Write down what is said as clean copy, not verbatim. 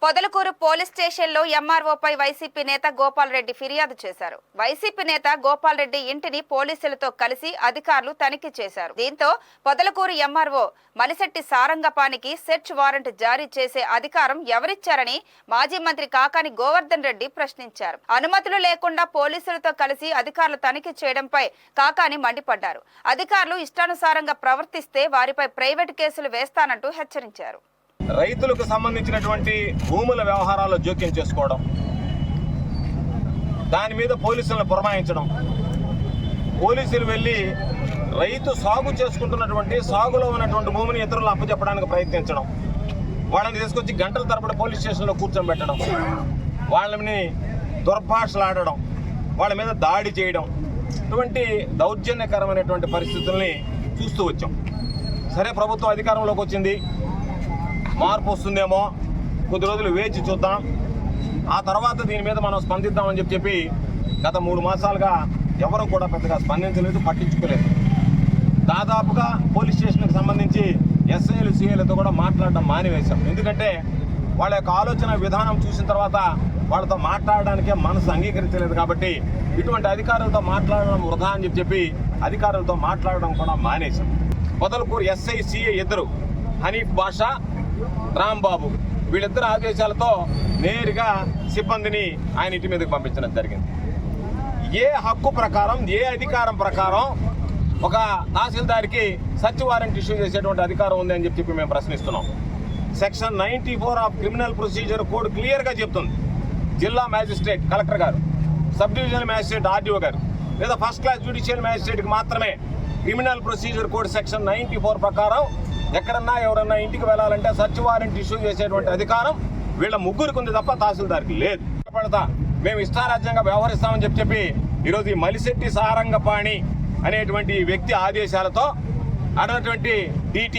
Podalakuru police స్టేషన్లో ఎంఆర్ఓపై YCP నేత గోపాల్ రెడ్డి ఫిర్యాదు చేశారు. వైసీపీ నేత గోపాల్ రెడ్డి ఇంటిని పోలీసులతో కలిసి అధికారులు తనిఖీ చేశారు. దీంతో పొదలకూరు ఎంఆర్ఓ మలిశెట్టి సారంగపానికి సెర్చ్ వారెంట్ జారీ చేసే అధికారం ఎవరిచ్చారని మాజీ మంత్రి కాకాని గోవర్ధన్ రెడ్డి ప్రశ్నించారు. అనుమతులు లేకుండా పోలీసులతో కలిసి అధికారులు తనిఖీ చేయడంపై కాకాని మండిపడ్డారు. అధికారులు ఇష్టానుసారంగా ప్రవర్తిస్తే వారిపై ప్రైవేటు కేసులు వేస్తానంటూ హెచ్చరించారు. రైతులకు సంబంధించినటువంటి భూముల వ్యవహారాల్లో జోక్యం చేసుకోవడం, దాని మీద పోలీసులను పురమాయించడం, పోలీసులు వెళ్ళి రైతు సాగు చేసుకుంటున్నటువంటి సాగులో ఉన్నటువంటి భూమిని ఇతరులను అప్పచెప్పడానికి ప్రయత్నించడం, వాళ్ళని తీసుకొచ్చి గంటల తరబడి పోలీస్ స్టేషన్లో కూర్చోబెట్టడం, వాళ్ళని దుర్భాషలాడడం, వాళ్ళ మీద దాడి చేయడం, ఇటువంటి దౌర్జన్యకరమైనటువంటి పరిస్థితుల్ని చూస్తూ వచ్చాం. సరే, ప్రభుత్వం అధికారంలోకి వచ్చింది, మార్పు వస్తుందేమో, కొద్ది రోజులు వేచి చూద్దాం, ఆ తర్వాత దీని మీద మనం స్పందిద్దామని చెప్పి గత 3 మాసాలుగా ఎవరు కూడా పెద్దగా స్పందించలేదు, పట్టించుకోలేదు. దాదాపుగా పోలీస్ స్టేషన్కి సంబంధించి ఎస్ఐలు సిఐలతో కూడా మాట్లాడడం మానివేశాం. ఎందుకంటే వాళ్ళ యొక్క ఆలోచన విధానం చూసిన తర్వాత వాళ్ళతో మాట్లాడడానికే మనసు అంగీకరించలేదు. కాబట్టి ఇటువంటి అధికారులతో మాట్లాడడం వృధా అని చెప్పి అధికారులతో మాట్లాడడం కూడా మానేశాం. పొదలకూరు ఎస్ఐ సిఐ ఇద్దరు, హనీఫ్ బాషా, రాంబాబు, వీళ్ళిద్దరు ఆదేశాలతో నేరుగా సిబ్బందిని ఆయన ఇంటి మీదకి పంపించడం జరిగింది. ఏ హక్కు ప్రకారం, ఏ అధికారం ప్రకారం ఒక తహసీల్దార్కి సర్చ్ వారెంట్ ఇష్యూ చేసేటువంటి అధికారం ఉంది అని చెప్పి మేము ప్రశ్నిస్తున్నాం. Section 94 of criminal procedure code క్లియర్గా చెప్తుంది. జిల్లా మ్యాజిస్ట్రేట్ కలెక్టర్ గారు, సబ్ డివిజనల్ మ్యాజిస్ట్రేట్ ఆర్డీఓ గారు లేదా ఫస్ట్ క్లాస్ జ్యుడిషియల్ మ్యాజిస్ట్రేట్కి మాత్రమే క్రిమినల్ ప్రొసీజర్ కోడ్ సెక్షన్ 94 ప్రకారం ఎక్కడన్నా ఎవరన్నా ఇంటికి వెళ్ళాలంటే సర్చ్ వారెంట్ ఇష్యూ చేసేటువంటి అధికారం వీళ్ళ ముగ్గురికి ఉంది తప్ప తహసీల్దార్కి లేదు. మేము ఇష్టారాజ్యంగా వ్యవహరిస్తామని చెప్పి ఈరోజు ఈ మలిశెట్టి సారంగపాణి అనేటువంటి వ్యక్తి ఆదేశాలతో అటువంటి DT